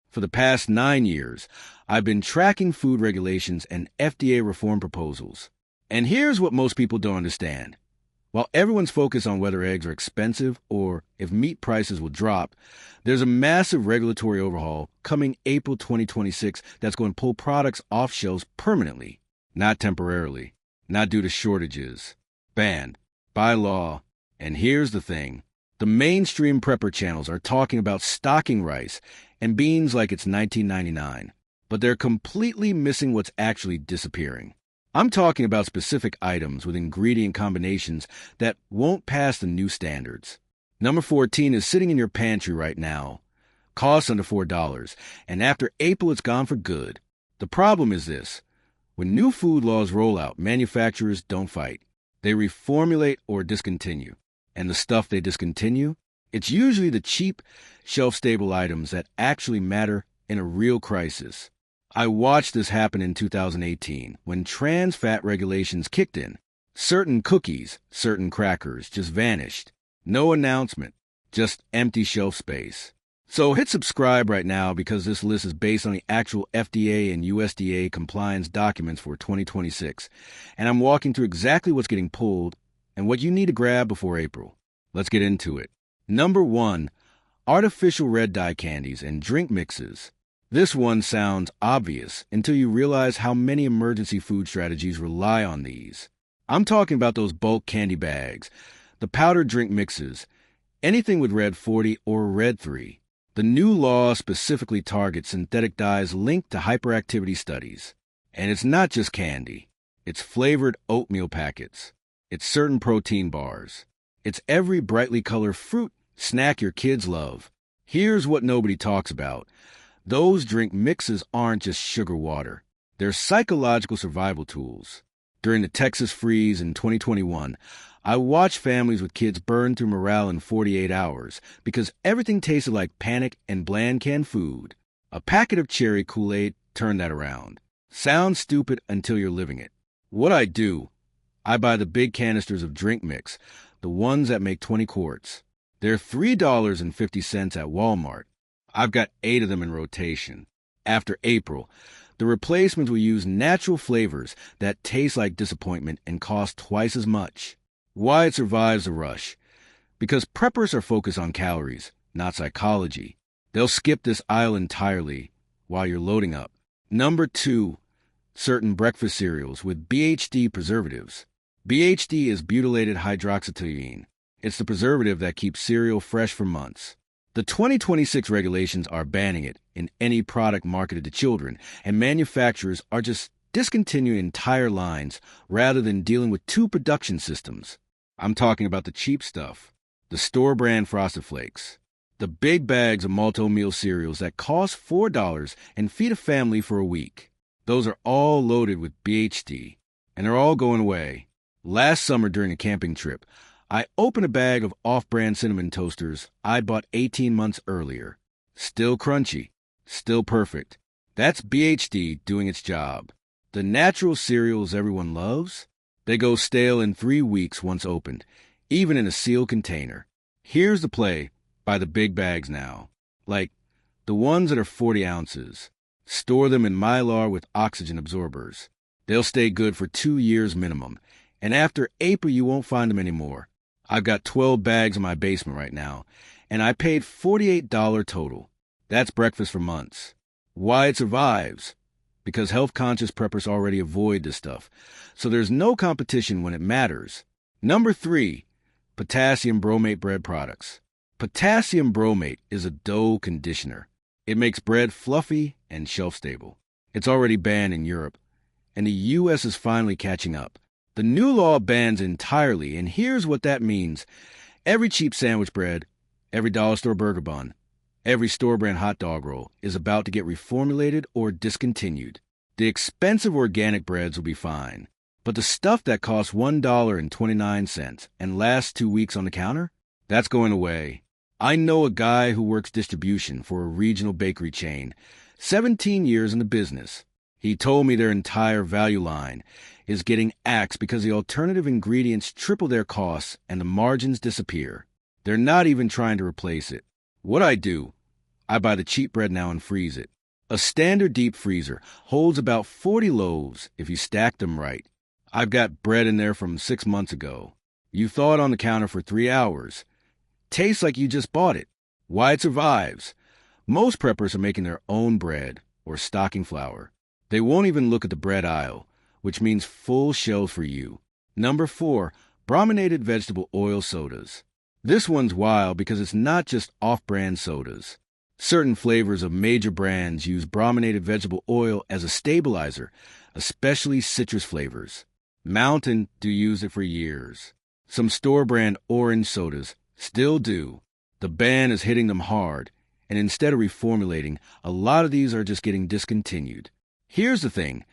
For the past 9 years, I've been tracking food regulations and FDA reform proposals. And here's what most people don't understand. While everyone's focused on whether eggs are expensive or if meat prices will drop, there's a massive regulatory overhaul coming April 2026 that's going to pull products off shelves permanently, not temporarily, not due to shortages. Banned. By law. And here's the thing. The mainstream prepper channels are talking about stocking rice and beans like it's 1999, but they're completely missing what's actually disappearing. I'm talking about specific items with ingredient combinations that won't pass the new standards. Number 14 is sitting in your pantry right now. Costs under $4, and after April it's gone for good. The problem is this. When new food laws roll out, manufacturers don't fight. They reformulate or discontinue. And the stuff they discontinue, it's usually the cheap, shelf-stable items that actually matter in a real crisis. I watched this happen in 2018 when trans fat regulations kicked in. Certain cookies, certain crackers just vanished. No announcement, just empty shelf space. So hit subscribe right now because this list is based on the actual FDA and USDA compliance documents for 2026. And I'm walking through exactly what's getting pulled and what you need to grab before April. Let's get into it. Number 1, artificial red dye candies and drink mixes. This one sounds obvious until you realize how many emergency food strategies rely on these. I'm talking about those bulk candy bags, the powdered drink mixes, anything with Red 40 or Red 3. The new law specifically targets synthetic dyes linked to hyperactivity studies. And it's not just candy. It's flavored oatmeal packets. It's certain protein bars. It's every brightly colored fruit snack your kids love. Here's what nobody talks about. Those drink mixes aren't just sugar water. They're psychological survival tools. During the Texas freeze in 2021, I watched families with kids burn through morale in 48 hours because everything tasted like panic and bland canned food. A packet of cherry Kool-Aid turned that around. Sounds stupid until you're living it. What I do, I buy the big canisters of drink mix, the ones that make 20 quarts. They're $3.50 at Walmart. I've got 8 of them in rotation. After April, the replacements will use natural flavors that taste like disappointment and cost twice as much. Why it survives the rush? Because preppers are focused on calories, not psychology. They'll skip this aisle entirely while you're loading up. Number 2, certain breakfast cereals with BHD preservatives. BHD is butylated hydroxytoluene. It's the preservative that keeps cereal fresh for months. The 2026 regulations are banning it in any product marketed to children, and manufacturers are just discontinuing entire lines rather than dealing with 2 production systems. I'm talking about the cheap stuff, the store-brand Frosted Flakes, the big bags of multi-meal cereals that cost $4 and feed a family for a week. Those are all loaded with BHD, and they're all going away. Last summer during a camping trip, I opened a bag of off-brand cinnamon toasters I bought 18 months earlier. Still crunchy, still perfect. That's BHD doing its job. The natural cereals everyone loves, they go stale in 3 weeks once opened, even in a sealed container. Here's the play by the big bags now. Like the ones that are 40 ounces. Store them in Mylar with oxygen absorbers. They'll stay good for 2 years minimum, and after April you won't find them anymore. I've got 12 bags in my basement right now, and I paid $48 total. That's breakfast for months. Why it survives? Because health-conscious preppers already avoid this stuff, so there's no competition when it matters. Number 3, potassium bromate bread products. Potassium bromate is a dough conditioner. It makes bread fluffy and shelf-stable. It's already banned in Europe, and the U.S. is finally catching up. The new law bans entirely, and here's what that means. Every cheap sandwich bread, every dollar store burger bun, every store-brand hot dog roll is about to get reformulated or discontinued. The expensive organic breads will be fine, but the stuff that costs $1.29 and lasts 2 weeks on the counter, that's going away. I know a guy who works distribution for a regional bakery chain, 17 years in the business. He told me their entire value line is getting axed because the alternative ingredients triple their costs and the margins disappear. They're not even trying to replace it. What I do, I buy the cheap bread now and freeze it. A standard deep freezer holds about 40 loaves if you stack them right. I've got bread in there from 6 months ago. You thaw it on the counter for 3 hours. Tastes like you just bought it. Why it survives. Most preppers are making their own bread or stocking flour. They won't even look at the bread aisle, which means full shelves for you. Number 4, brominated vegetable oil sodas. This one's wild because it's not just off-brand sodas. Certain flavors of major brands use brominated vegetable oil as a stabilizer, especially citrus flavors. Mountain Dew used it for years. Some store-brand orange sodas still do. The ban is hitting them hard, and instead of reformulating, a lot of these are just getting discontinued. Here's the thing.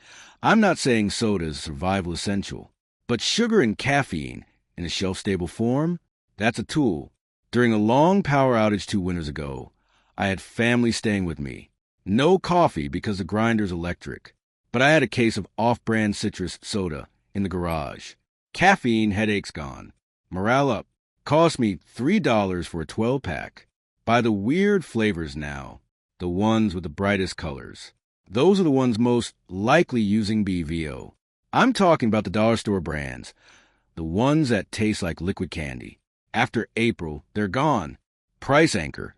I'm not saying soda is a survival essential, but sugar and caffeine in a shelf-stable form, that's a tool. During a long power outage 2 winters ago, I had family staying with me. No coffee because the grinder's electric, but I had a case of off-brand citrus soda in the garage. Caffeine, headaches gone. Morale up. Cost me $3 for a 12-pack. Buy the weird flavors now, the ones with the brightest colors. Those are the ones most likely using BVO. I'm talking about the dollar store brands, the ones that taste like liquid candy. After April, they're gone. Price anchor.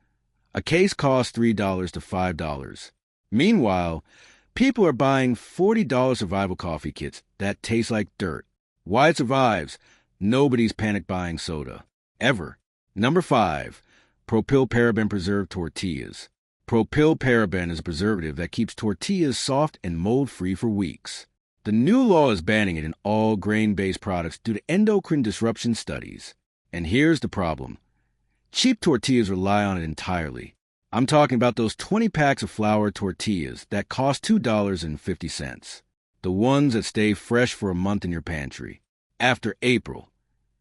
A case costs $3 to $5. Meanwhile, people are buying $40 survival coffee kits that taste like dirt. Why it survives? Nobody's panic buying soda. Ever. Number 5, propylparaben preserved tortillas. Propylparaben is a preservative that keeps tortillas soft and mold-free for weeks. The new law is banning it in all grain-based products due to endocrine disruption studies. And here's the problem. Cheap tortillas rely on it entirely. I'm talking about those 20 packs of flour tortillas that cost $2.50. The ones that stay fresh for a month in your pantry. After April,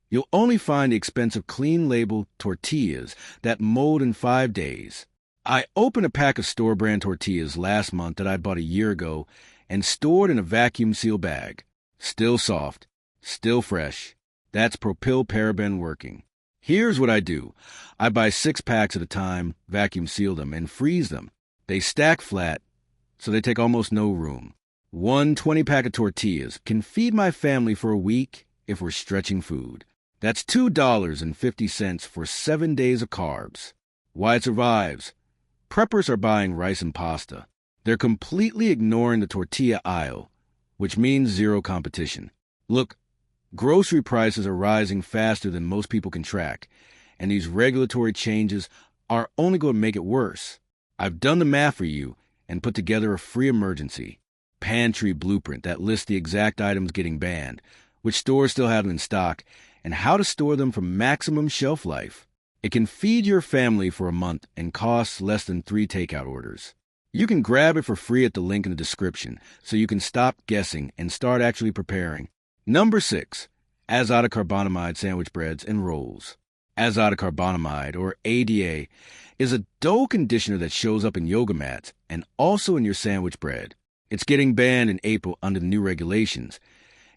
you'll only find the expensive clean label tortillas that mold in 5 days. I opened a pack of store-brand tortillas last month that I bought a year ago and stored in a vacuum-sealed bag. Still soft, still fresh. That's propylparaben working. Here's what I do. I buy 6 packs at a time, vacuum seal them, and freeze them. They stack flat, so they take almost no room. One 20-pack of tortillas can feed my family for a week if we're stretching food. That's $2.50 for 7 days of carbs. Why it survives. Preppers are buying rice and pasta. They're completely ignoring the tortilla aisle, which means zero competition. Look, grocery prices are rising faster than most people can track, and these regulatory changes are only going to make it worse. I've done the math for you and put together a free emergency pantry blueprint that lists the exact items getting banned, which stores still have them in stock, and how to store them for maximum shelf life. It can feed your family for a month and costs less than 3 takeout orders. You can grab it for free at the link in the description so you can stop guessing and start actually preparing. Number 6, azotic sandwich breads and rolls. Azotic or ADA, is a dough conditioner that shows up in yoga mats and also in your sandwich bread. It's getting banned in April under the new regulations,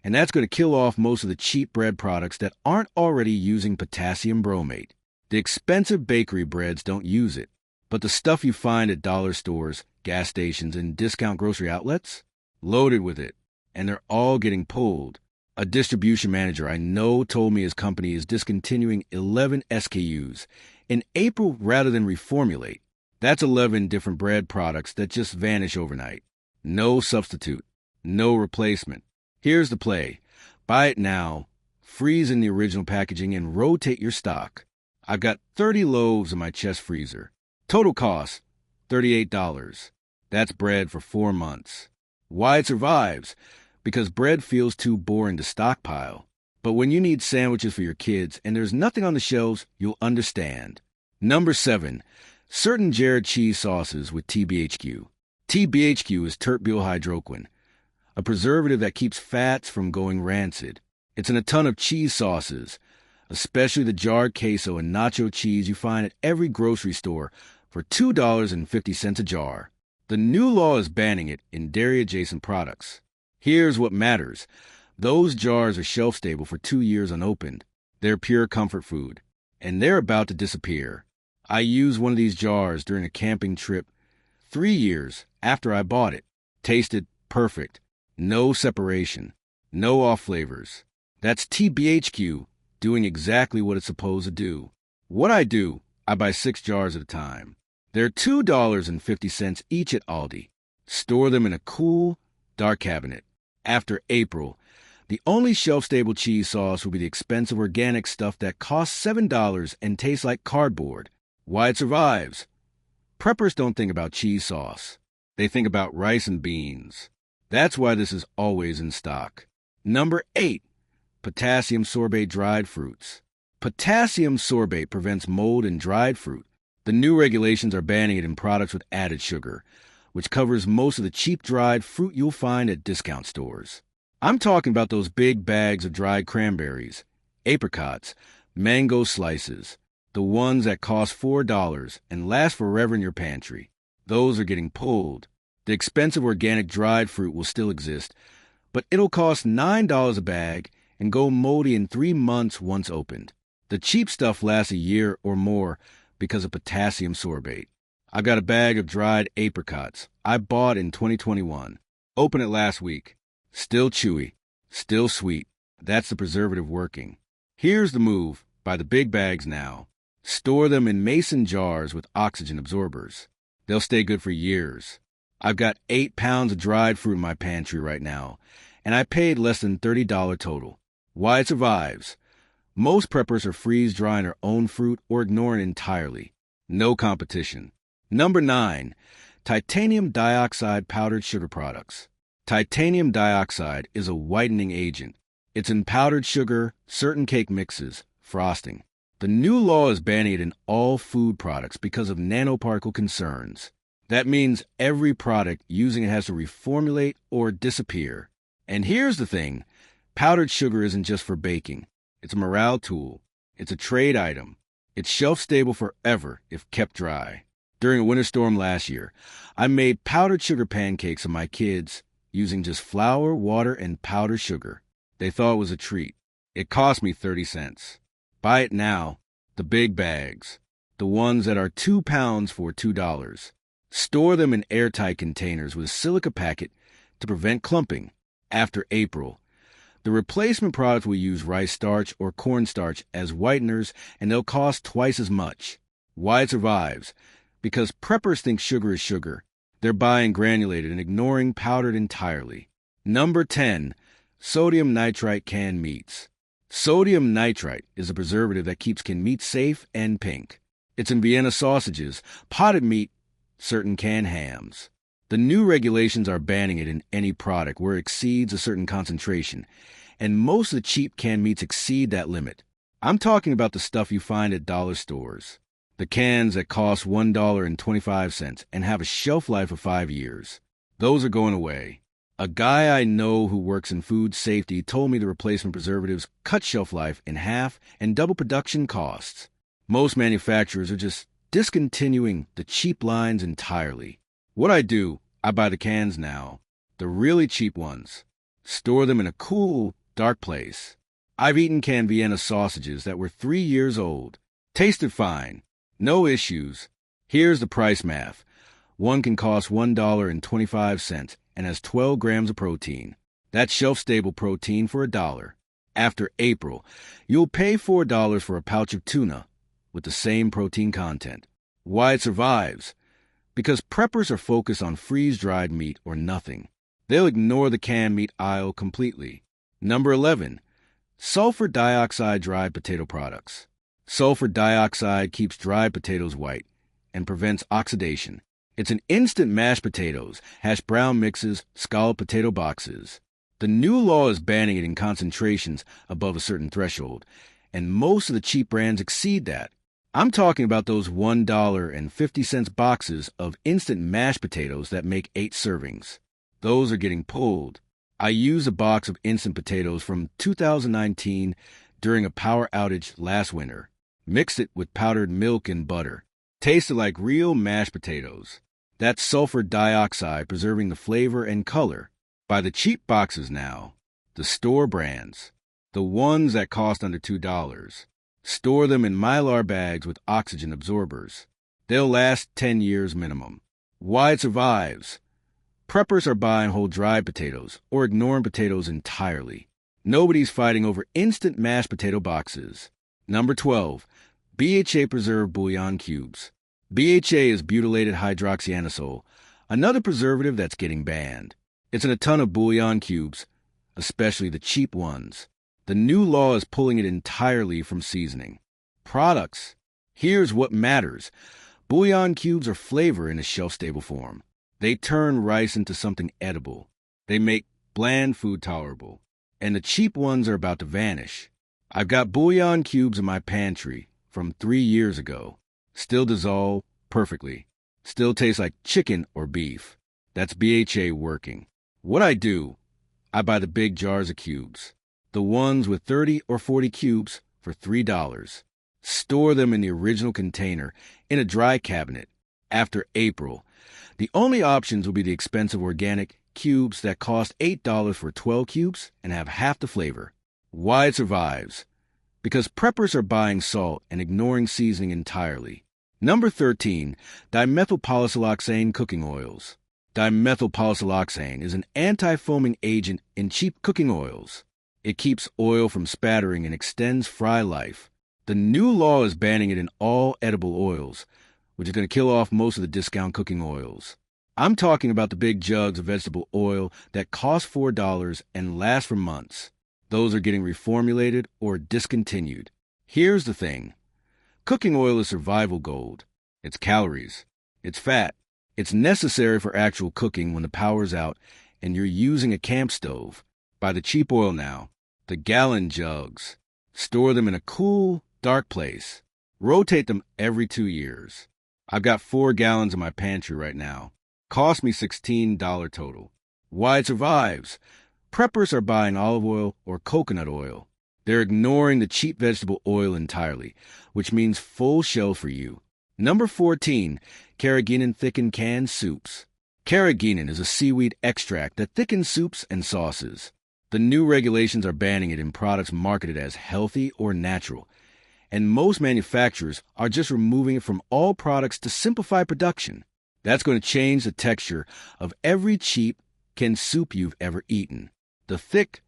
and that's going to kill off most of the cheap bread products that aren't already using potassium bromate. The expensive bakery breads don't use it, but the stuff you find at dollar stores, gas stations, and discount grocery outlets? Loaded with it, and they're all getting pulled. A distribution manager I know told me his company is discontinuing 11 SKUs in April rather than reformulate. That's 11 different bread products that just vanish overnight. No substitute, no replacement. Here's the play. Buy it now, freeze in the original packaging, and rotate your stock. I've got 30 loaves in my chest freezer. Total cost, $38. That's bread for 4 months. Why it survives? Because bread feels too boring to stockpile. But when you need sandwiches for your kids and there's nothing on the shelves, you'll understand. Number 7, certain Jared cheese sauces with TBHQ. TBHQ is tertbutylhydroquin, a preservative that keeps fats from going rancid. It's in a ton of cheese sauces, especially the jarred queso and nacho cheese you find at every grocery store for $2.50 a jar. The new law is banning it in dairy-adjacent products. Here's what matters. Those jars are shelf-stable for 2 years unopened. They're pure comfort food, and they're about to disappear. I used one of these jars during a camping trip 3 years after I bought it. Tasted perfect. No separation. No off flavors. That's TBHQ doing exactly what it's supposed to do. What I do, I buy 6 jars at a time. They're $2.50 each at Aldi. Store them in a cool, dark cabinet. After April, the only shelf-stable cheese sauce will be the expensive organic stuff that costs $7 and tastes like cardboard. Why it survives. Preppers don't think about cheese sauce. They think about rice and beans. That's why this is always in stock. Number 8, potassium sorbate dried fruits. Potassium sorbate prevents mold in dried fruit. The new regulations are banning it in products with added sugar, which covers most of the cheap dried fruit you'll find at discount stores. I'm talking about those big bags of dried cranberries, apricots, mango slices, the ones that cost $4 and last forever in your pantry. Those are getting pulled. The expensive organic dried fruit will still exist, but it'll cost $9 a bag and go moldy in 3 months once opened. The cheap stuff lasts a year or more because of potassium sorbate. I've got a bag of dried apricots I bought in 2021. Opened it last week. Still chewy, still sweet. That's the preservative working. Here's the move. Buy the big bags now. Store them in mason jars with oxygen absorbers. They'll stay good for years. I've got 8 pounds of dried fruit in my pantry right now, and I paid less than $30 total. Why it survives. Most preppers are freeze-drying their own fruit or ignoring it entirely. No competition. Number 9, titanium dioxide powdered sugar products. Titanium dioxide is a whitening agent. It's in powdered sugar, certain cake mixes, frosting. The new law is banning it in all food products because of nanoparticle concerns. That means every product using it has to reformulate or disappear. And here's the thing. Powdered sugar isn't just for baking. It's a morale tool. It's a trade item. It's shelf-stable forever if kept dry. During a winter storm last year, I made powdered sugar pancakes for my kids using just flour, water, and powdered sugar. They thought it was a treat. It cost me 30 cents. Buy it now. The big bags. The ones that are 2 pounds for $2. Store them in airtight containers with a silica packet to prevent clumping. After April, the replacement products will use rice starch or cornstarch as whiteners, and they'll cost twice as much. Why it survives. Because preppers think sugar is sugar. They're buying granulated and ignoring powdered entirely. Number 10, sodium nitrite canned meats. Sodium nitrite is a preservative that keeps canned meat safe and pink. It's in Vienna sausages, potted meat, certain canned hams. The new regulations are banning it in any product where it exceeds a certain concentration, and most of the cheap canned meats exceed that limit. I'm talking about the stuff you find at dollar stores. The cans that cost $1.25 and have a shelf life of 5 years. Those are going away. A guy I know who works in food safety told me the replacement preservatives cut shelf life in half and double production costs. Most manufacturers are just discontinuing the cheap lines entirely. What I do, I buy the cans now, the really cheap ones. Store them in a cool, dark place. I've eaten canned Vienna sausages that were 3 years old. Tasted fine. No issues. Here's the price math. One can cost $1.25 and has 12 grams of protein. That's shelf-stable protein for $1. After April, you'll pay $4 for a pouch of tuna with the same protein content. Why it survives? Because preppers are focused on freeze-dried meat or nothing. They'll ignore the canned meat aisle completely. Number 11, sulfur dioxide dried potato products. Sulfur dioxide keeps dried potatoes white and prevents oxidation. It's in instant mashed potatoes, hash brown mixes, scalloped potato boxes. The new law is banning it in concentrations above a certain threshold, and most of the cheap brands exceed that. I'm talking about those $1.50 boxes of instant mashed potatoes that make 8 servings. Those are getting pulled. I used a box of instant potatoes from 2019 during a power outage last winter. Mixed it with powdered milk and butter. Tasted like real mashed potatoes. That's sulfur dioxide preserving the flavor and color. Buy the cheap boxes now. The store brands. The ones that cost under $2. Store them in Mylar bags with oxygen absorbers. They'll last 10 years minimum. Why it survives. Preppers are buying whole dried potatoes or ignoring potatoes entirely. Nobody's fighting over instant mashed potato boxes. Number 12. BHA Preserved Bouillon Cubes. BHA is butylated hydroxyanisole, another preservative that's getting banned. It's in a ton of bouillon cubes, especially the cheap ones. The new law is pulling it entirely from seasoning. Products. Here's what matters. Bouillon cubes are flavor in a shelf-stable form. They turn rice into something edible. They make bland food tolerable. And the cheap ones are about to vanish. I've got bouillon cubes in my pantry from 3 years ago. Still dissolve perfectly. Still taste like chicken or beef. That's BHA working. What I do, I buy the big jars of cubes. The ones with 30 or 40 cubes for $3. Store them in the original container in a dry cabinet. After April, the only options will be the expensive organic cubes that cost $8 for 12 cubes and have half the flavor. Why it survives. Because preppers are buying salt and ignoring seasoning entirely. Number 13, dimethylpolysiloxane cooking oils. Dimethylpolysiloxane is an anti-foaming agent in cheap cooking oils. It keeps oil from spattering and extends fry life. The new law is banning it in all edible oils, which is going to kill off most of the discount cooking oils. I'm talking about the big jugs of vegetable oil that cost $4 and last for months. Those are getting reformulated or discontinued. Here's the thing. Cooking oil is survival gold. It's calories. It's fat. It's necessary for actual cooking when the power's out and you're using a camp stove. Buy the cheap oil now. The gallon jugs. Store them in a cool, dark place. Rotate them every 2 years. I've got 4 gallons in my pantry right now. Cost me $16 total. Why it survives. Preppers are buying olive oil or coconut oil. They're ignoring the cheap vegetable oil entirely, which means full shelf for you. Number 14, carrageenan thickened canned soups. Carrageenan is a seaweed extract that thickens soups and sauces. The new regulations are banning it in products marketed as healthy or natural, and most manufacturers are just removing it from all products to simplify production. That's going to change the texture of every cheap canned soup you've ever eaten. The thick,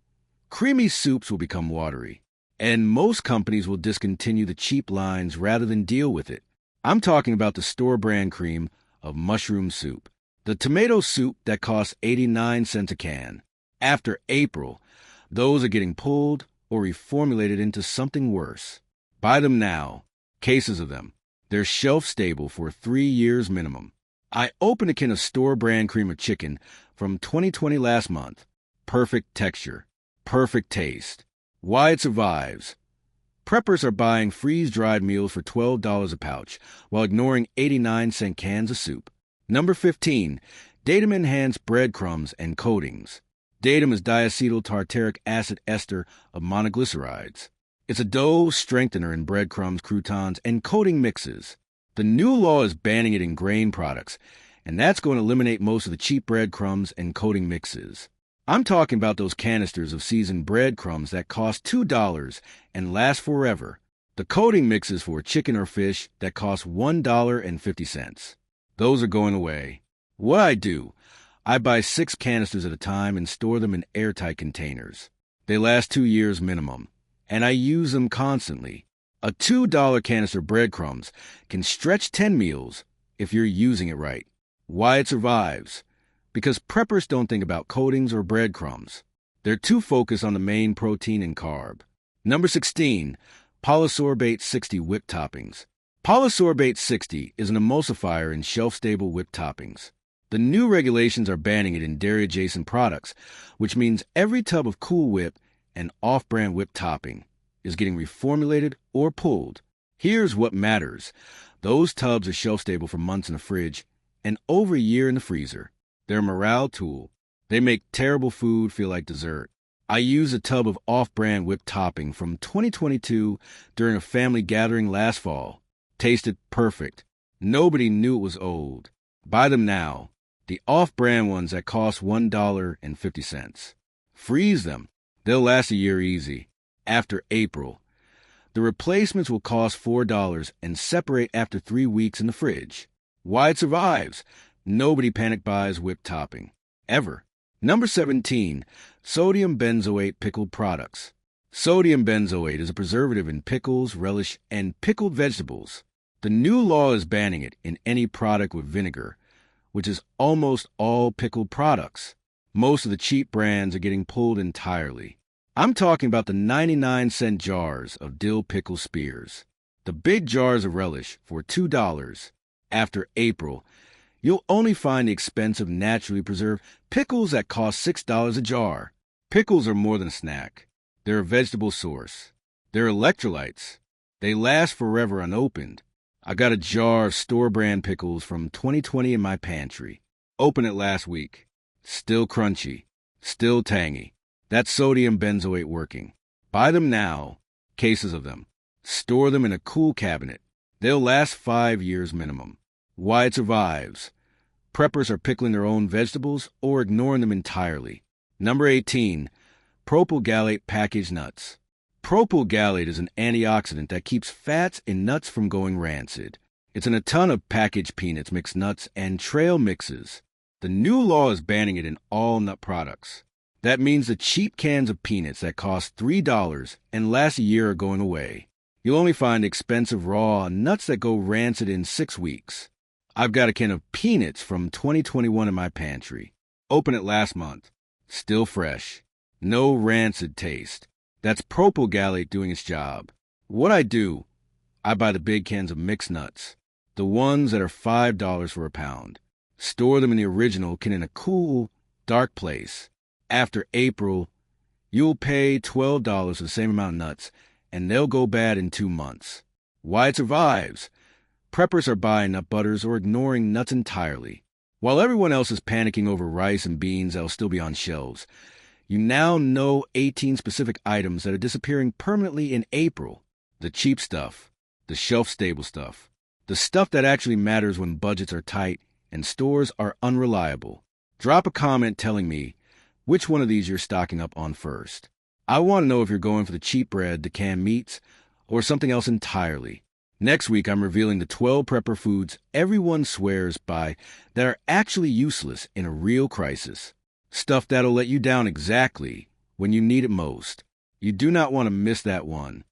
creamy soups will become watery, and most companies will discontinue the cheap lines rather than deal with it. I'm talking about the store brand cream of mushroom soup, the tomato soup that costs 89 cents a can. After April, those are getting pulled or reformulated into something worse. Buy them now, cases of them. They're shelf stable for 3 years minimum. I opened a can of store brand cream of chicken from 2020 last month. Perfect texture, perfect taste. Why it survives. Preppers are buying freeze-dried meals for $12 a pouch while ignoring 89-cent cans of soup. Number 15, Datum Enhanced Breadcrumbs and Coatings. Datum is diacetyl tartaric acid ester of monoglycerides. It's a dough strengthener in breadcrumbs, croutons, and coating mixes. The new law is banning it in grain products, and that's going to eliminate most of the cheap breadcrumbs and coating mixes. I'm talking about those canisters of seasoned breadcrumbs that cost $2 and last forever. The coating mixes for chicken or fish that cost $1.50. Those are going away. What I do, I buy 6 canisters at a time and store them in airtight containers. They last 2 years minimum, and I use them constantly. A $2 canister of breadcrumbs can stretch 10 meals if you're using it right. Why it survives. Because preppers don't think about coatings or breadcrumbs. They're too focused on the main protein and carb. Number 16, Polysorbate 60 whipped toppings. Polysorbate 60 is an emulsifier in shelf-stable whipped toppings. The new regulations are banning it in dairy-adjacent products, which means every tub of Cool Whip and off-brand whipped topping is getting reformulated or pulled. Here's what matters. Those tubs are shelf-stable for months in the fridge and over a year in the freezer. They're a morale tool. They make terrible food feel like dessert. I used a tub of off-brand whipped topping from 2022 during a family gathering last fall. Tasted perfect. Nobody knew it was old. Buy them now. The off-brand ones that cost $1.50. Freeze them. They'll last a year easy. After April. The replacements will cost $4 and separate after 3 weeks in the fridge. Why it survives? Nobody panic buys whipped topping. Ever. Number 17. Sodium benzoate pickled products. Sodium benzoate is a preservative in pickles, relish, and pickled vegetables. The new law is banning it in any product with vinegar, which is almost all pickled products. Most of the cheap brands are getting pulled entirely. I'm talking about the 99-cent jars of dill pickle spears. The big jars of relish for $2. After April, you'll only find the expensive naturally preserved pickles that cost $6 a jar. Pickles are more than a snack. They're a vegetable source. They're electrolytes. They last forever unopened. I got a jar of store-brand pickles from 2020 in my pantry. Opened it last week. Still crunchy. Still tangy. That's sodium benzoate working. Buy them now. Cases of them. Store them in a cool cabinet. They'll last 5 years minimum. Why it survives. Preppers are pickling their own vegetables or ignoring them entirely. Number 18. Propyl gallate packaged nuts. Propyl gallate is an antioxidant that keeps fats in nuts from going rancid. It's in a ton of packaged peanuts, mixed nuts, and trail mixes. The new law is banning it in all nut products. That means the cheap cans of peanuts that cost $3 and last a year are going away. You'll only find expensive raw nuts that go rancid in 6 weeks. I've got a can of peanuts from 2021 in my pantry. Opened it last month. Still fresh. No rancid taste. That's propyl gallate doing its job. What I do, I buy the big cans of mixed nuts, the ones that are $5 for a pound. Store them in the original can in a cool, dark place. After April, you'll pay $12 for the same amount of nuts, and they'll go bad in 2 months. Why it survives? Preppers are buying nut butters or ignoring nuts entirely. While everyone else is panicking over rice and beans that'll still be on shelves, you now know 18 specific items that are disappearing permanently in April. The cheap stuff, the shelf-stable stuff, the stuff that actually matters when budgets are tight and stores are unreliable. Drop a comment telling me which one of these you're stocking up on first. I want to know if you're going for the cheap bread, the canned meats, or something else entirely. Next week, I'm revealing the 12 prepper foods everyone swears by that are actually useless in a real crisis. Stuff that'll let you down exactly when you need it most. You do not want to miss that one.